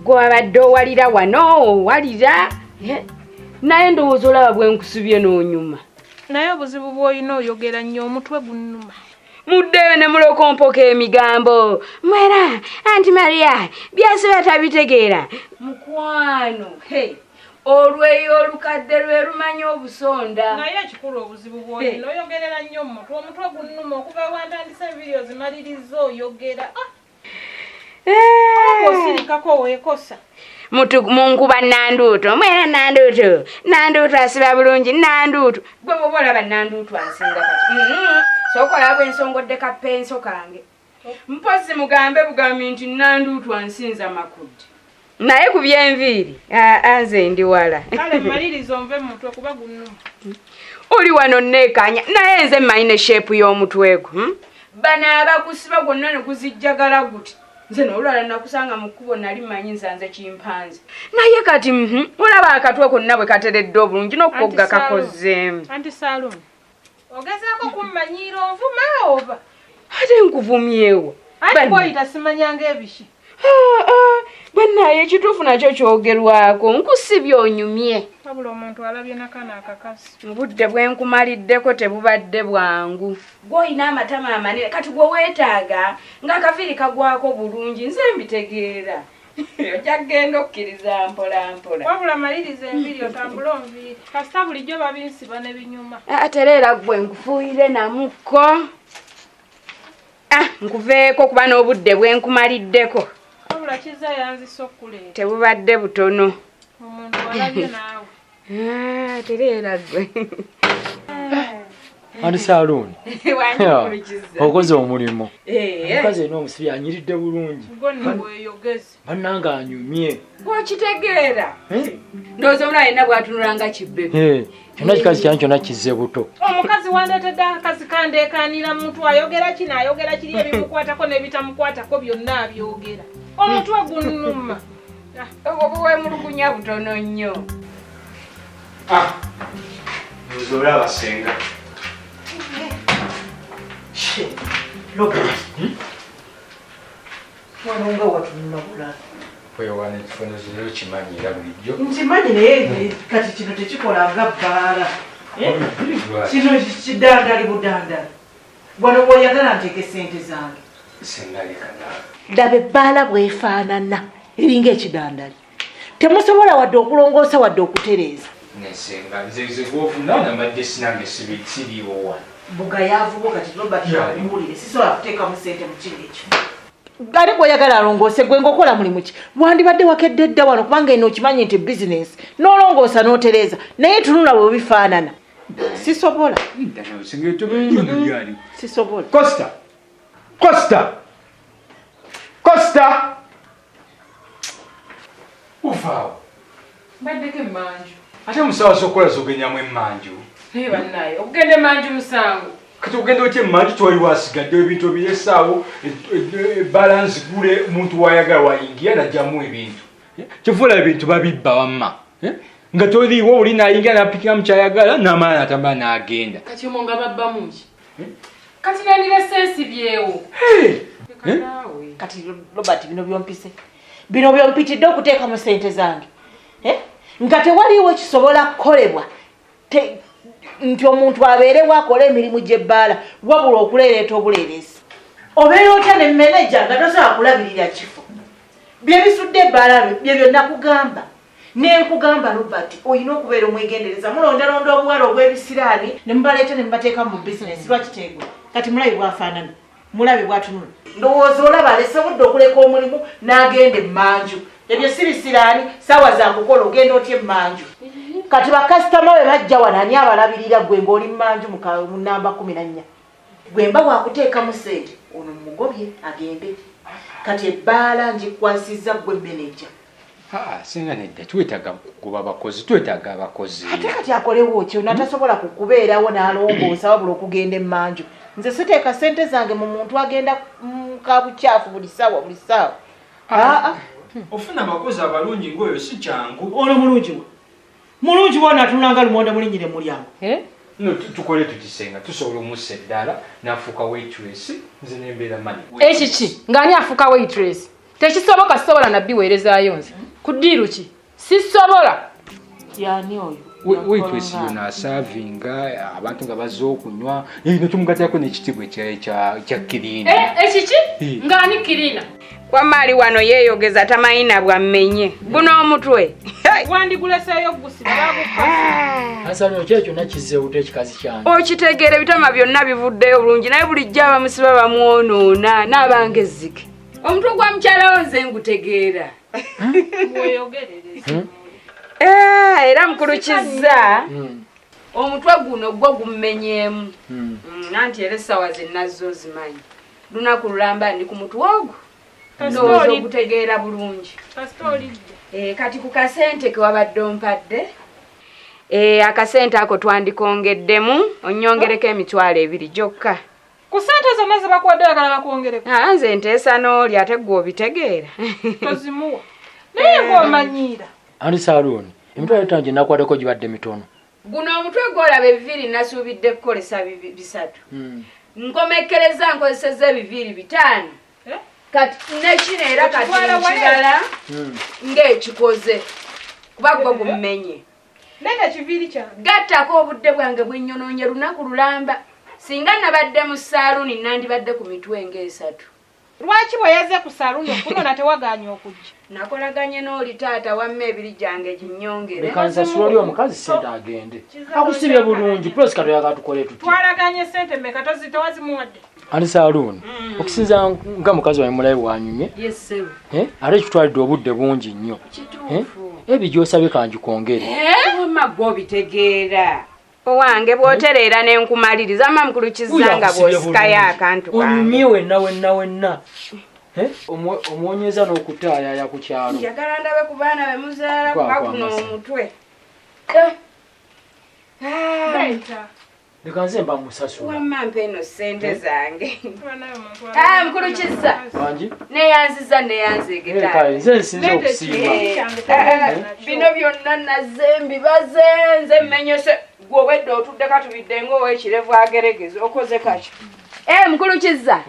gwe abadde owalira wano walira naye ndowooza olaba bwe nkusubye n'onyuma naye obuzibu bw'olina oyogera nnyo omutwe gunnuma muddeyo ne mulokompoka emigambo mwera anti Maria byasiba tabitegeera mukwano olweyo olukadde lwe lumanyi obusonda naye ekikulu obuzibu bw'olina oyogerera nnyo omutwe gunnuma okuva wantandise vidiyo zimaliriza oyogera osirikako weekosa munkuba nanduuto mwera nanduuto asiba bulungi nanduuto gwe bwoba olaba nanduuto asinga kati sokola bwensongodde kapenso kange mpozi mugambe bugambi nti nanduuto ansinza makudde naye ku byenviiri anze ndi wala kale maliriza onve mutwe kuba gunnuma oli wano neekanya naye nze mmanyi ne sheepu y'omutwe gwo bano abagusiba gwonna ne guzijjagala guti nze n'olwala nakusanga mu kkubo nali mmanyi nsanze kimpanze naye kati olaba akatwe konna bwe kateredde obulungi n'okugga kakozzeemu anti Salon ogezaako kummanyiira onvuma oba ate nkuvumyewo ati bw'oyita simanyanga ebiki bwennaye ekituufu nakyo kyogerwako nkusibye onyumye wabula omuntu alabye nakana akakasi obudde bwenkumaliddeko tebubadde bwangu gw'olina amatama amanene kati gwe weetaaga ng'akaviiri kagwako bulungi nze mbitegeera ojja kgenda okkiriza mpola mpola wabula maliriza enviiri otambule onviiri kasita bulijjo babinsiba ne binyuma ate era gwe nkufuuyire namukko nkuveeko kuba n'obudde bwenkumaliddeko wabula kiza yanzisa okuleeta tebubadde butono omuntu walabye naawe tereera gwe Anti Salon okoze omulimu omukazi eno omusibi anyiridde bulungi gonna bweyogeze bannanga anyumye bw'okitegeera ndowooza omulala yenna bw'atunulanga kibbebe kyonna kikazi kyani kyonna kizze buto omukazi wandeetedde akazi kandeekaanira muntu ayogera kino ayogera kiri ebimukwatako n'ebitamukwatako byonna abyogera omutwe gunnuma obuwemulugunya butono nnyo nzola abasenga wanonga watunulabula kwewana ekifono zino kimanyira bulijjo nkimanyi naye kati kino tekikola nga bbaala kino kidandali budandali wano bw'oyagala nteeka sente zange sengalekana laba ebbaala bwefaanana eringa ekidandali temusobola wadde okulongoosa wadde okutereeza nesenga nze gwofuna nabadde sinange siriiwo wano buga yavubo kati Robert yakubuulire sisobola kuteekamu sente mu kino ekyo ate bw'oyagala alongoose gwe ng'okola mulimu ki wandibadde wakedde dda wano kubanga eno okimanyi nti bizinesi n'olongoosa n'otereeza naye tunula bwe bifaanana sisobola sisobola Costa ufaawo mbaddeko emmanju ate musawo sokola zogenyamu emmanju bannaye okugenda emmanju musango kati ogenda otya emmanju twali wasigadde ebintu ebiresaawo balansi gule omuntu wayagala wayingira najjamu ebintu kifuula ebintu babibba wamma nga toliiwo oli nayingira napikira mukyayagala n'amaana atambula n'agenda kati omonga babba mungi kati nandira sensibyewo kati Robert bino byompitidde okuteekamu sente zange nga tewaliiwo kisobola kukolebwa nti omuntu abeerewo akola emirimu gy'ebbaala wabula okuleereeta obuleeresi obeera otya ne manager nga tosobola kulabirira kifo byebisudde ebbaala bye byonna kugamba nenkugamba Robert olina okubeera omwegendereza mulondalonda obuwala obw'ebisiraani ne mubaleeta ne mubateeka mu bizinesi lwakiteegwa kati mulabe bwafaanana mulabe bwatunula ndowooza olaba alesobodde okuleka omulimu n'agenda emmanju ebyo si bisiraani saawa za kukola ogenda otya emmanju kati bakasitama we bajja wano ani abalabirira gwe ng'oli mmanju mu namba 14 gwe mba waakuteekamu sente ono mugobye agende kati ebbaala ngikwasizza gwe meneja singa nedda twetaaga kugoba abakozi twetaaga abakozi ate kati akolewo kyo natasobola kukubeerawo n'alongoosa wabula okugenda emmanju nze siteeka sente zange mu muntu agenda kabukyafu buli ssaawa ofuna abakozi abalungi ng'oyo si kyangu ono mulungi wona atunulanga lumonde mulinyire mulyango no tukole tutisenga tusobola omussa eddala n'afuuka waitress nze nembeera mani ekiki ng'ani afuuka waitress tekisoboka sobola nabbi weerezaayo nze Kudiru ki? Sisobola. Yani oyo. Wetwesi yona savinga abantu nga bazze okunywa nekimugatiako n'ekitibwa ekya kirina. Ekiki? Ngani kirina? Wamali wano yeeyogeza tamayina bwammenye. Guno omutwe. Wandiguleseeyo gusiba bagukwasa. Asano kyekyo nakizzeewo tekikazi kyange. Okitegeera bitama byonna bivuddeyo bulungi naye bulijjo abamusiba bamwonoona n'abanga ezzike. Omutwe gwa mukyala wo nze ngutegeera. Mweyogerere. Era mukulukiza omutwe guno gwo gummenyeemu. Nanti era essaawa zennazo zimanyi. Lunaku lulamba ndi ku mutwe ogwo. Ndowooza ogutegeera bulungi. Kati ku kasente ke wabadde ompadde. Akasente ako twandikongeddemu onnyongereko emitwalo 2 gyokka. Ku sente zonna ze bakuwadde ayagala bakwongereko. Nze nteesa n'oli ate gwe obitegeera. Tozimuwa. Naye ng'omanyiira. Ani Saaloni, emitwalo 5 gye nakwaddeko gibadde mitono. Guno omutwe gw'olaba ebiviiri nasuubidde kukolesa 3. Nkomekkereza nkozesezza ebiviiri 5. Kati nekino era kati nkirala ng'ekikoze kuba gwe gummenye. Nene kiviiri kyange. Gattako obudde bwange bwenyonoonye lunaku lulamba. Singa nabadde mu saaluni nandibadde ku mitwe nga 3. Lwaki bwe yaze ku saaluni okuno natewaganya okujja? Nakolaganye n'oli taata wamma 2 gyange ginnyongere. Lekanisa suloli omukazi sente agende. Akusibye bulungi plus katoyaga tukole tuti. Twalaganye sente mmeka towazimuwadde. Ani Saaloni, okusinza nga mukazi wawe mulabe wanyumye. Yes sir. Ate ekitwalidde obudde bungi nnyo. Ebigyosabye kanjikongere. Wamma gwe obitegeera. Owange bw'otereera n'enkumaliriza amma mukulukiza nga bw'osikayo akantu kange. Onyumye wenna. Omwonyeza n'okutaayaya ku kyalo. Njagala ndabe ku baana be muzaala kuba kuno omutwe. Leka nze mba musasula. Wamma mpa eno ssente zange. Mukulukiza. Wangi? Neyanziza nze nsinze okusiima. Bino byonna nazze mbibaze nze mmenyese gwe obedde otudde katubidde ng'oweekirevu ageregeza okoze kaki. Mukulukiza.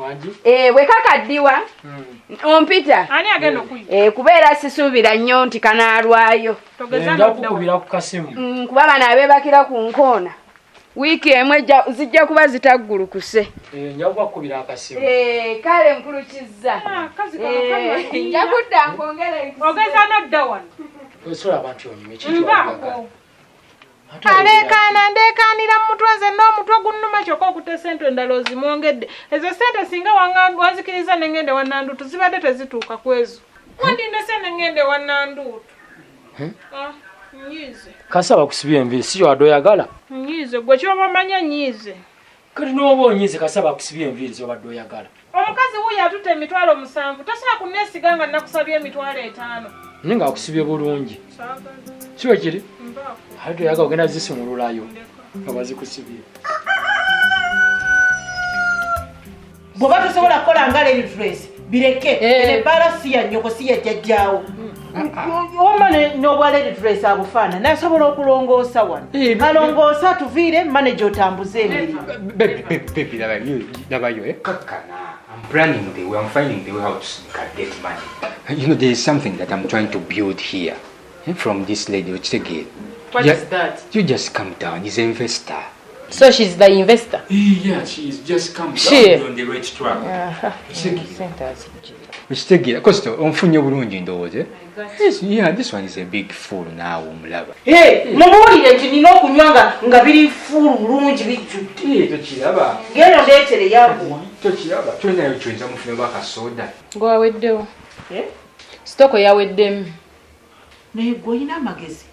Bwe kakaddiwa ompita. Ani agenda okuyiga? Kubeera sisuubira nnyo nti kanaalwayo. Nja kukubira ku kasimu. Kuba bano abeebakira ku nkoona. Wiiki emu zijja kuba zitaggulukuse. Nja kukubira akasimu. Kale mukulukiza. Nja kudda nkwongere. Ogeza n'odda wano. Osobola abantu onyume kitwalagala. Alekaana ndeekaanira mu mutwe nze n'omutwe gunnuma kyokka okuta sente endala ozimwongedde. Ezo sente singa wanzikiriza ne ngende wa Nanduutu zibadde tezituuka ku ezo. Wandindese ne ngende wa Nanduutu. Nyiize. Kasaba kusibya enviiri si kyoyagala? Nyiize gwe ky'obamanya nyiize. Kati n'oba onyiize kasaba kusibya enviiri z'obadde oyagala. Omukazi wuyo atutte emitwalo 7 tosobola kunneesiga nga nakusabye emitwalo 5. Naye nga akusibye bulungi. Si bwe kiri? Ate toyagala ogenda zisimululayo nga bazikusibye. Bw'oba tosobola kukola nga lady dress bireke ebbaala si ya nnyoko si ya jjajjaawo. Wamma n'obwa lady dress abufaana nasobola okulongoosa wano. Alongoosa tuviire manager otambuze emirimu. Baby, labayo, Kakana. I'm planning the way, I'm finding the way how to get money. There is something that I'm trying to build here. From this lady, which again. What is that? You just come down. He's an investor. So she's the investor? Yeah, she's just come down on the right track. Costo, onfunye bulungi ndowooza. Yeah, this one is a big fool now, omulaba. Mubuulire nti nina okunywa nga biri fuulu bulungi bijjudde. Tokiraba. Genda ndeetere yangu. Tokiraba. Tulinayo kyoyinza mufune bakasoda. Gwaweddewo. Stoko yaweddemu. Naye gwe olina amagezi.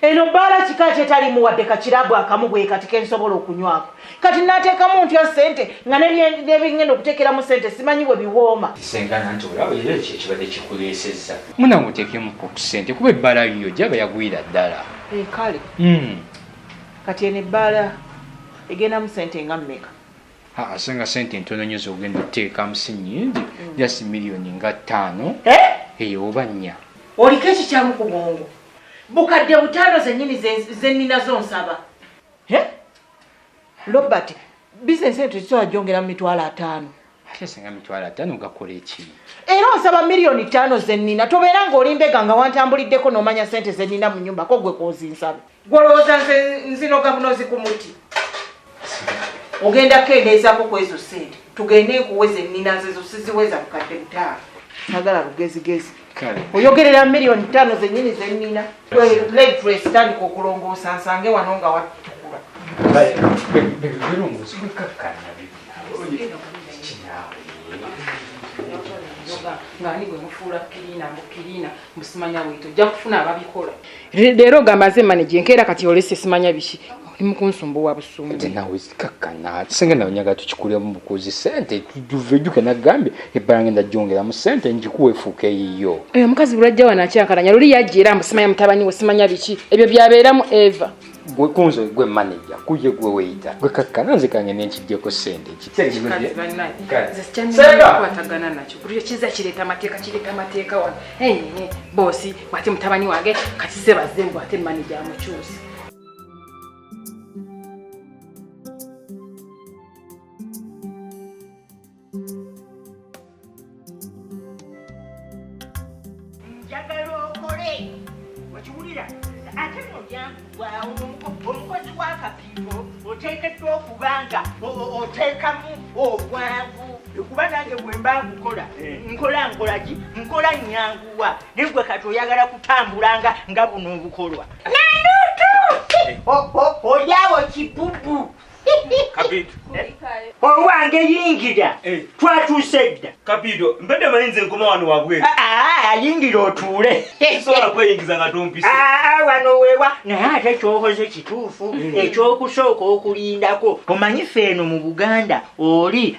Eno bbaala kika kyetalimu wadde kakirabu akamu bwe kati kensobola okunywako. Kati naateekamu ntya ssente nga n'ebingenda okuteekeramu ssente simanyi bwe biwooma. Kisengana nti olaba era ekyo ekibadde kikuleesezza. Munange oteekemu ku ssente kuba ebbaala yiyo gyaba yagwira ddala. Kale. Kati eno ebbaala egendamu ssente nga mmeka? Asenga sente ntono nnyo z'ogenda oteekamu si nnyingi. Just miliyoni nga 5. Oba 4. Oliko ekikyamu ku bwongo. Bukadde 5 zennyini zenninazo nsaba. Robert, bizinesi eyo tekisobola gyongera mu mitwalo 5. ate singa mitwalo 5 gakola eki era osaba miliyoni 5 zennina tobeera ng'olimbega nga wantambuliddeko n'omanya sente zennina mu nnyumba ko gwe kozinsabe gwolowooza nzinoga bunozi ku muti ogenda kendeezako ku ezo sente tugende nkuweza ennina zezo siziweza bukadde butaano sagala lugezigezi oyogerera miliyoni 5 zennyini zennina ledres tandika okulongoosa nsange wano nga watukula birungozi gwekakkana ngani gwe mufuula kirina musimanya bwito ojja kufuna ababikola leero gamaze manage nkeera kati olese simanya biki oli mukunsumbuwa busumbu nawe zikakkana singa nabanyaga tukikule mu bukozi sente tuvejuke nagambye ebbala ngenda jongera mu sente njikuwa efuuka eyiyo omukazi bulajja wanakyankalanya luli yajja era musimanya mutabani we simanya biki ebyo byabeeramu eva gwe kunzo gwe manager kuje gwe weita gwe kakkana nze kange nenkiddeko sente kwatagana nakyo buli kiza kireeta amateeka wano boosi bwate mutabani wange kati sebazembu ate manager amukyusa omukozi w'akapiiko oteekeddwa okubanga oteekamu obwangu kuba nange bwe mba nkola nyanguwa naye gwe kati oyagala kutambulanga nga buno obukolwa nanduutu olyawo kipupu Kapito. Owange yingira. Twatuuse dda. Kapito, mbedde mayinze nkoma wano wabwe. Yingira otuule. Sola kweyingiza nga tompise. Wano wewa naye ate kyokoze kituufu ekyokusooka okulindako. Omanyi ffeeno mu Buganda oli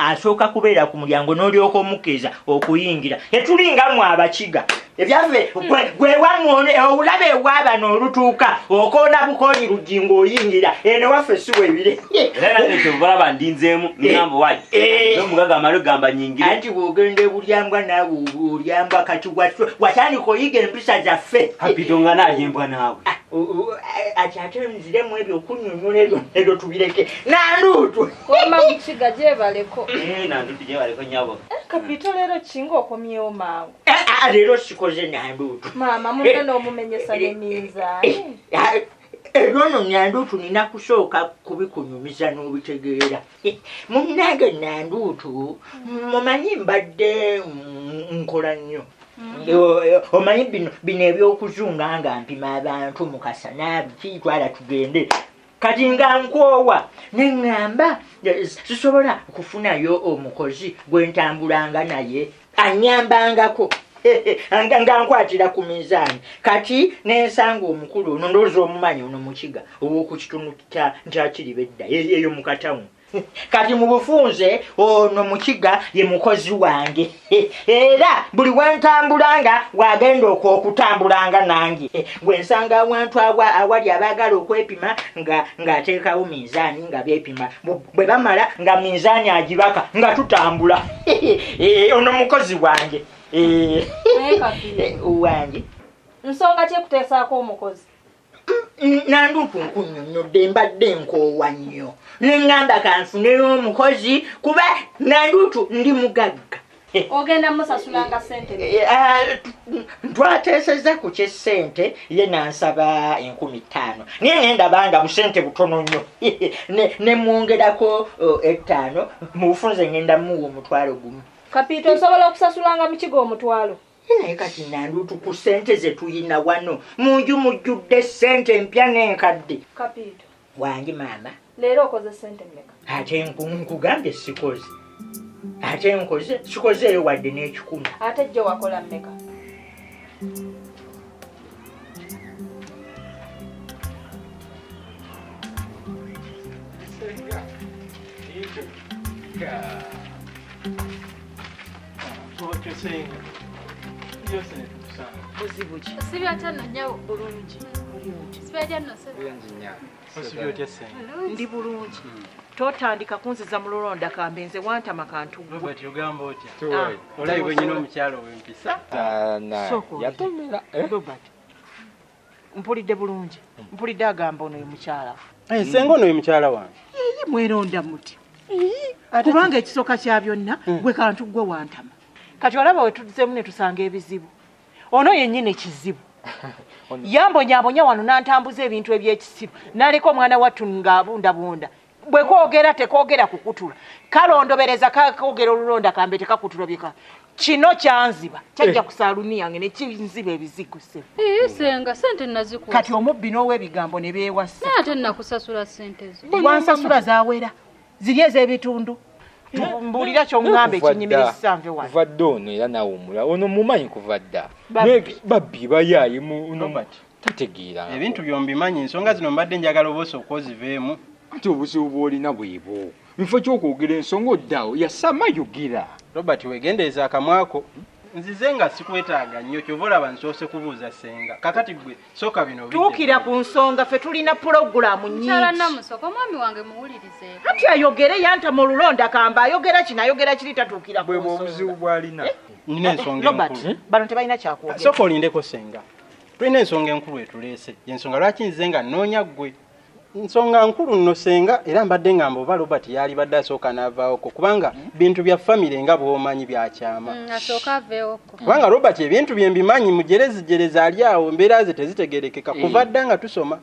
asooka kubeera ku mulyango n'olyoka omukkiriza okuyingira. Tetulingamu Abakiga. Ebyaffe gwe wamwone obulabe bw'abano olutuuka okoona bukoonyi lujingo oyingira eno waffe si webire era nange bulaba ndinzeemu ngamba wayi n'omugaga amale gamba nyingira anti bw'ogenda ebulyambwa naawe olyambwa kati watandika oyiga empisa zaffe Kapito nga nalyembwa naawe ati ate nziremu ebyo okunyonyola ebyo tubireke nanduutu koma mukiga gyebaleko nanduutu gyebaleko nyabo Kapito leero kinga okomyewo maawe leero sikoze nanduutu maama muna n'omumenyesa n'eminzaani Erono nanduutu nina kusooka kubikunyumiza n'obitegeera munnange nanduutu mumanyi mbadde nkola nnyo omanyi bino ebyokuzunga nga mpima abantu mu kasana kitwala tugende kati nga nkoowa neŋŋamba sisobola kufunayo omukozi gwe ntambulanga naye anyambangako nga nkwatira ku minzaani kati nensanga omukulu ono ndowooza omumanyi ono Mukiga ow'oku kitundu kya KIRIBEDDA eyo mu Katamu kati mu bufunze ono Mukiga ye mukozi wange era buli wentambulanga wagenda okutambulanga nange gwe nsanga abantu awali abaagala okwepima ng'ateekawo minzaani nga beepima bwe bamala nga minzaani agibaka nga tutambula ono mukozi wange wange nsonga kyekuteesaako omukozi nanduutu nkunnyonnyodde mbadde nkoowa nnyo neŋŋamba kanfuneyo omukozi kuba nanduutu ndi mugagga ogenda musasulanga sente twateeseza ku kyessente ye nansaba 15,000 naye ngendabanga busente butono nnyo nemwongerako 5 mu bufunze ngenda muwa omutwalo gumu Kapito osobola okusasulanga Mukiga omutwalo naye kati nanduutu ku sente ze tuyina wano munju mujjudde sente empya n'enkadde Kapito wange maama leero okoze sente mmeka ate nkugambye sikoze ate nkoze sikozeeyo wadde n'ekikumi ate jjo wakola mmeka ndi bulungi totandika kunziza mu lulonda kambe nze wantama kantu ogamba otya olayi bwenyina omukyalo wempisa yatomera mpulidde bulungi mpulidde agamba ono ye mukyala senga ono ye mukyala wange mweronda muti kubanga ekisoka kya byonna gwe kantu gwe wantama kati olaba we tuddizemu ne tusanga ebizibu ono yennyini kizibu yambonyabonya wano n'antambuza ebintu eby'ekisibu n'aleka omwana wattu ng'abundabunda bwe kwogera tekwogera kukutula kalondobereza kakogera olulonda kambe tekakutula byeka kino kyanziba kyajja ku saaluni yange ne kinziba ebizigo ssebo senga sente nazikuwa kati omubbi n'ow'ebigambo ne beewassa ate nakusasula sente zo wansasula zaawera ziri ez'ebitundu mbuulira ky'oŋŋamba ekinyimirizisa nve wano kuva dda ono era nawe omula ono mumanyi kuva dda babbi bayaayi tategeera ebintu byombimanyi ensonga zino mbadde njagala obuusa okwoziveemu ate obuzibu bw'olina bwebo mufo ky'okwogera ensonga oddaawo yasama yogera Robert wegendeeza akamwako nzize nga sikwetaaga nnyo kyova olaba nsoose kubuuza senga kakati gwe soka bino tuukira ku nsonga ffe tulina pulogulaamu nnyingi kyala namusoko mwami wange muwulirize kati ayogere yantama olulonda kamba ayogera kino ayogera kiri tatuukira ku bwebwe obuzibu bw'alina nina ensonga enkulu bano tebalina kyakwogera soka olindeko senga tulina ensonga enkulu etuleese yensonga lwaki nzize nga nnoonya ggwe nsonga nkulu nno senga era mbadde ngamba oba Robert yali badde asooka n'avaawoko kubanga bintu bya famire nga bw'omanyi byakyama asooka aveewoko kubanga Robert ebintu bye mbimanyi mujerezi ali awo embeera ze tezitegerekeka kuva dda nga tusoma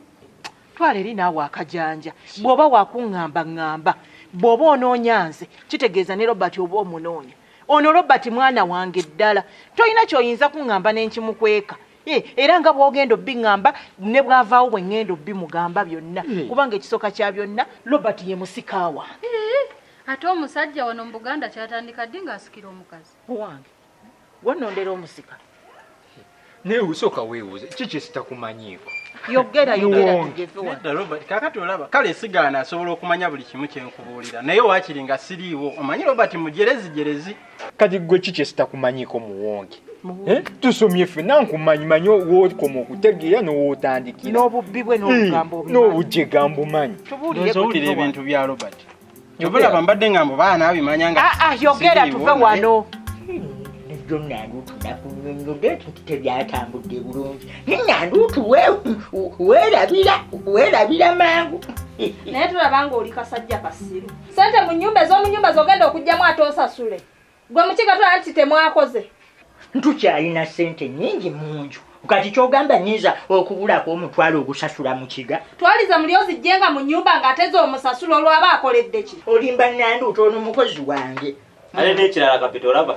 twala eri naawe akajanja bw'oba wakuŋŋamba bw'oba onoonya nze kitegeeza ne Robert oba omunoonya ono Robert mwana wange ddala tolina ky'oyinza kuŋŋamba n'enkimukweka era nga bw'ogenda obbiŋŋamba ne bw'avaawo bwe ŋŋenda obbimugamba byonna kubanga ekisoka kya byonna Robert ye musika wange ate omusajja wano mu Buganda kyatandika ddi ng'asikira omukazi wange wonnondera omusika naye usooka weebuuze kiki sitakumanyiiko yogera Robert kakati olaba kale sigaana asobola okumanya buli kimu kyenkubuulira naye waakiri nga siriiwo omanyi Robert mujerezi kati gwe kiki sitakumanyiiko muwonge tusomye ffenna nkumanyimanyi wookoma okutegeera n'owootandikira n'obubbi bwe n'obujjega mbumanyi owulira ebintu bya Robert kyobalaba mbadde ngamba baana abimanya nga yogera tuve wano Njo Nanduutu nakunyonyodde tebyatambudde bulungi Nanduutu weerabira mangu naye tulabanga oli kasajja kasiru sente mu nnyumba ez'omunyumba zogenda okugjamu ate osasule gwe mukiga tulaba nti temwakoze ntukyalina sente nnyingi mu nju kati kyogamba nyinza okubulako omutwalo ogusasula mu kiga twaliza muli ozijjenga mu nnyumba ng'ateze omusasula olwaba akoledde ki olimba Nanduutu ono mukozi wange ate n'ekirala kapita olaba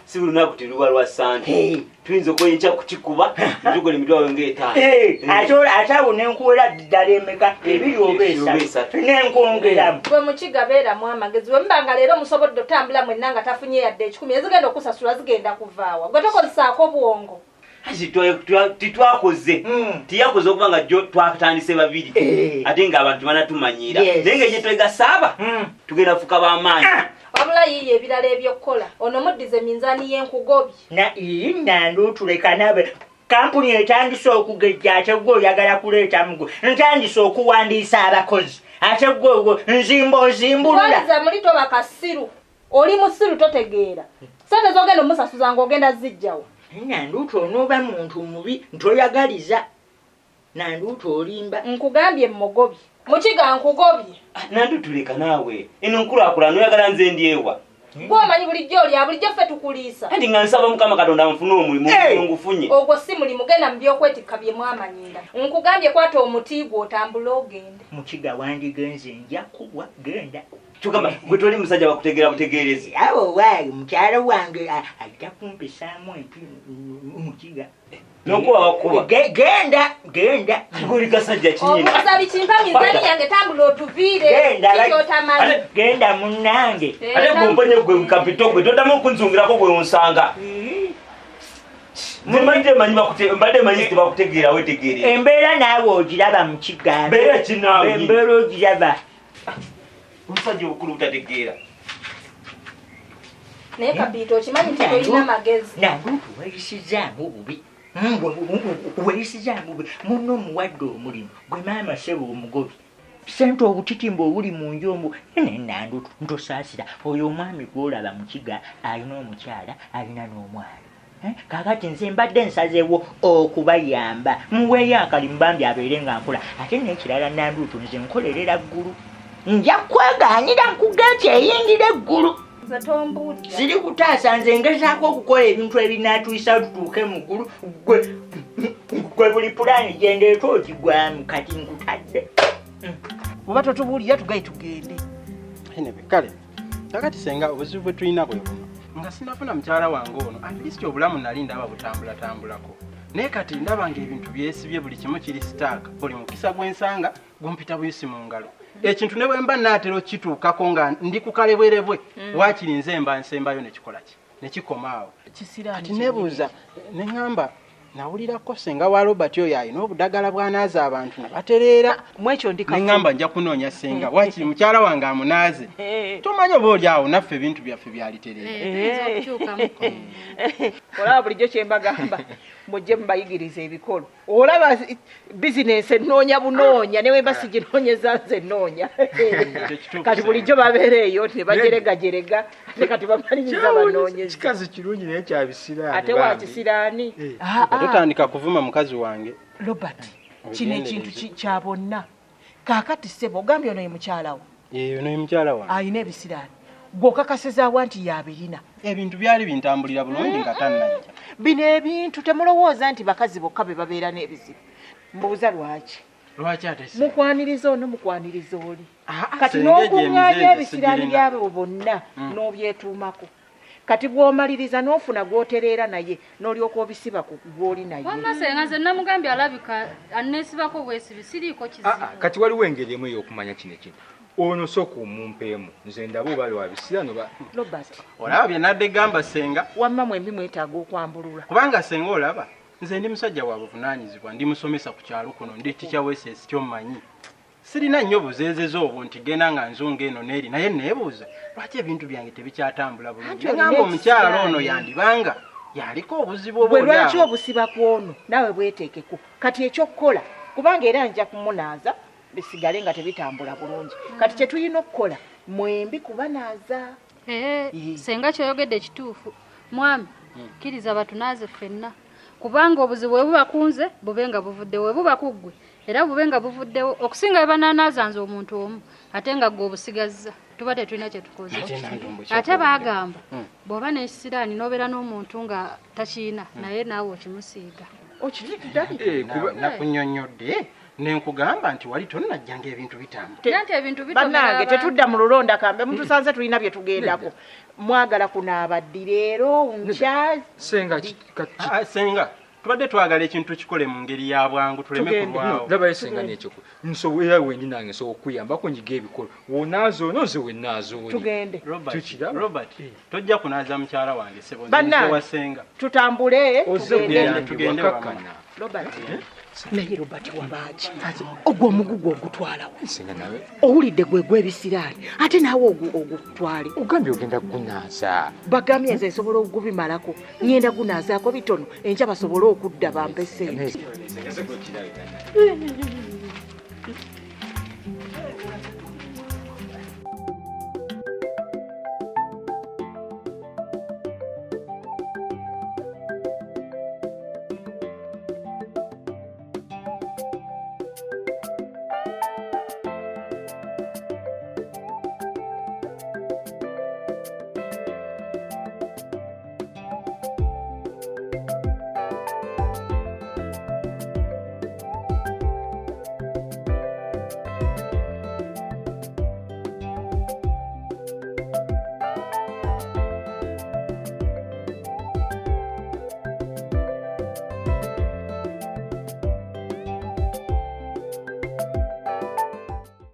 si buli lunaku tiluwa lwa sante tuyinza okwenkya kukikuba ntugola emitwalo ng'etaano ate awo nenkuwera ddala emeka ebiri oba esatu nenkongeramu gwe mukiga beeramu amagezi bwe muba nga leero musobodde otambula mwenna nga tafunye yadde 10 ezigenda okusasula zigenda kuvaawa gwe tokozesaako bwongo titwakoze tiyakoze okuba nga jjo twatandise babiri ate ng'abantu banatumanyiira naye nga ekye twegasaaba tugenda fuka b'amaanyi wabula yiiyo ebirala ebyokukola ono muddize minzaani y'enkugobye Nanduutu leka nabe kampuni etandise okugejja ate gwe oyagala kuleeta mugwe ntandise okuwandiisa abakozi ate gwe nzimbulula waliza muli toba kasiru oli musiru totegeera sente zogenda omusasuza ng'ogenda zijjawo Nanduutu onooba muntu mubi ntoyagaliza Nanduutu olimba nkugambye mmugobye mukiga nkugobye Nanduutu leka naawe eno nkulaakulana oyagala nze ndyewa gw'omanyi bulijjo olya bulijjo ffe tukuliisa anti nga nsaba Mukama Katonda nfune omulimu ngufunye ogwo si mulimu genda mu byokwetikka bye mwamanyinda nkugambye kwata omuti gwo otambule ogende mukiga wandigenze nja kuwa genda kyogamba gwe toli musajja bakutegeera butegeerezi awo waayi mukyalo wange ajja kumpisaamu empi mukiga nokuba wakuba genda guli kasajja kinyina omukoza bikimpa minzaani yange tambula otuviire ekyotamanyi genda munnange ate gwemponye gwe kapito gwe todamu okunzungirako gwe onsanga mbadde manyi tebakutegeera wetegeere embeera naawe ogiraba mu kigambo mbeera kinaawe embeera ogiraba omusajja obukulu butategeera naye kabiito okimanyi nti tolina magezi Nanduutu weeyisizaamu bubi weeyisizaamu bubi munno omuwadde omulimu gwe maama sebo omugobi sente obutitimba obuli mu nju omwo ne Nanduutu ntosaasira oyo omwami gw'olaba mu kiga alina omukyala alina n'omwana kakati nze mbadde nsazeewo okubayamba muweeyo akalimu bambi abeere nga nkola ate n'ekirala Nanduutu nze nkolerera ggulu nja kwegaanira ku geeti eyingira eggulu siri kutaasa nze ngezaako okukola ebintu ebinaatuyisa tutuuke mu ggulu gwe buli pulaani gyendeeta ogigwamu kati nkutadde oba totubuulira tugaye tugende enebe kale kakati senga obuzibu bwe tulina bwe buno nga sinafuna mukyala wange ono at least obulamu nali ndaba butambulatambulako naye kati ndaba ng'ebintu byesibye buli kimu kiri sitaaka buli mukisa gw'ensanga gumpita buyisi mu ngalo ekintu ne bwe mba naatera okituukako nga ndi ku kalebwerebwe waakiri nze mba nsembayo nekikola ki nekikomaawo kati nebuuza ne ŋŋamba nawulirako senga wa Robert oyo alina obudagala bw'anaaza abantu ne batereera mwekyo ne ŋŋamba nja kunoonya senga waakiri mukyala wange amunaaze tomanyi oba oli awo naffe ebintu byaffe byalitereera olaba bulijjo kyembagamba mujje mubayigiriza ebikolo olaba bizinensi ennoonya bunoonya newe mba siginoonyeza nze ennoonya kati bulijjo babeera eyo ne bajeregajerega ne kati bamaliriza banoonyeza kikazi kirungi naye kyabisiraani ate wakisiraani totandika kuvuma mukazi wange Robert kino ekintu kya bonna kaakati ssebo ogambye ono ye mukyala wo ono ye mukyala wange ayina ebisiraani gw'okakasizaawa nti yabirina ebintu byali bintambulira bulungi nga tannajja bino ebintu temulowooza nti bakazi bokka be babeera n'ebizibu mbuuza lwaki ate mukwaniriza ono mukwaniriza oli kati n'okuŋŋaanya ebisiraani byabo bonna n'obyetuumako kati bw'omaliriza n'ofuna gw'otereera naye n'olyoka obisiba ku gw'oli naye wamasenga nze namugambye alabika anneesibako bwesibi siriiko kizibu kati waliwo engeri emu ey'okumanya kino ono sooka omumpeemu nze ndaba oba lwabisira noba Robert olaba bye nadde gamba senga wamma mwembi mwetaaga okwambulula kubanga senga olaba nze ndi musajja wa buvunaanyizibwa ndi musomesa ku kyalo kuno ndi tica wesesi kyommanyi sirina nnyo buzeezeza obwo nti genda nga nzunga eno n'eri naye neebuuza lwaki ebintu byange tebikyatambula bulungi negamba omukyalo ono yandibanga yaliko obuzibu bwe lwaki obusiba ku ono naawe bweteekeko kati ekyokukola kubanga era nja kumunaaza bisigale nga tebitambula bulungi kati kye tulina okukola mwembi kubanaaza senga kyoyogedde kituufu mwami kkiriza batunaaze ffenna kubanga obuzibu bwe buba kunze bube nga buvuddewo bwe buba kuggwe era bube nga buvuddewo okusinga bwe banaanaaza nze omuntu omu ate nga gwe obusigazza tuba tetulina kye tukoze ate baagamba bw'oba n'ekisiraani n'obeera n'omuntu nga takiina naye naawe okimusiiga nakunnyonnyodde nenkugamba nti wali tonnajjanga ebintu bannange tetudda mu lulonda kambe mutusanze tulina bye tugendako mwagala kunaaba ddi leero nkyazi senga tubadde twagala ekintu kikole mu ngeri ya bwangu tuleme kulwawo ndabaye senga nekyo nsobola wendi nange nsobola okuyambako nyiga ebikolo wonaazo ono nze wenaazo oli tugende Robert tojja kunaaza mukyala wange sebo wasenga tutambule tugende Robert naye Robert wabaaki ogwo omugugu ogutwalawo owulidde gwebisiraani ate naawe ogutwale ogambye ogenda gunaaza bagambye nze nsobola okubimalako ngenda gunaazaako bitono enkya basobole okudda bampese